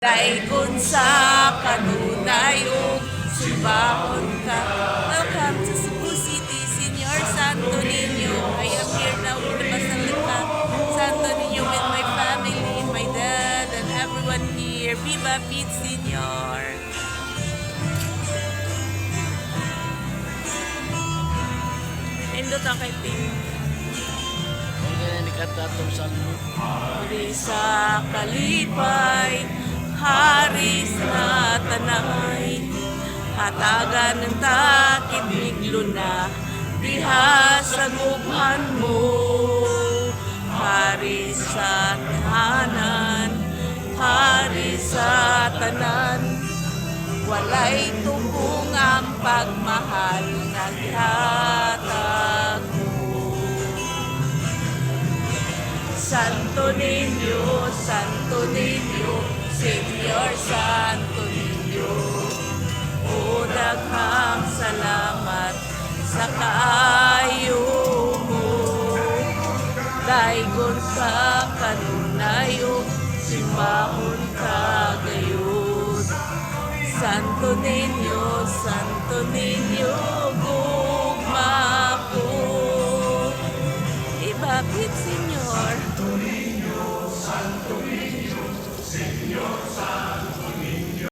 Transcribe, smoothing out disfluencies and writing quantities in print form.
Daikon sa kanunay ug simbahon ka. Welcome to Cebu City, Senior Santo Niño. I am here now in the Basilica Santo Niño with my family, my dad, and everyone here. Viva Pete Senior! Indot ang kay Pete. Hari sa kalipay, hari sa tanay, hatagan ng takip biglo na, diha sa gubhan mo. Hari sa tahanan, hari sa tanan, walay tubong ang pagmahal na gihatag mo. Santo Niño, Senior Santo Niño, o daghang salamat sa kaayo mo. Dayon sa kanunay ug simbahon ka gayud. Santo Niño,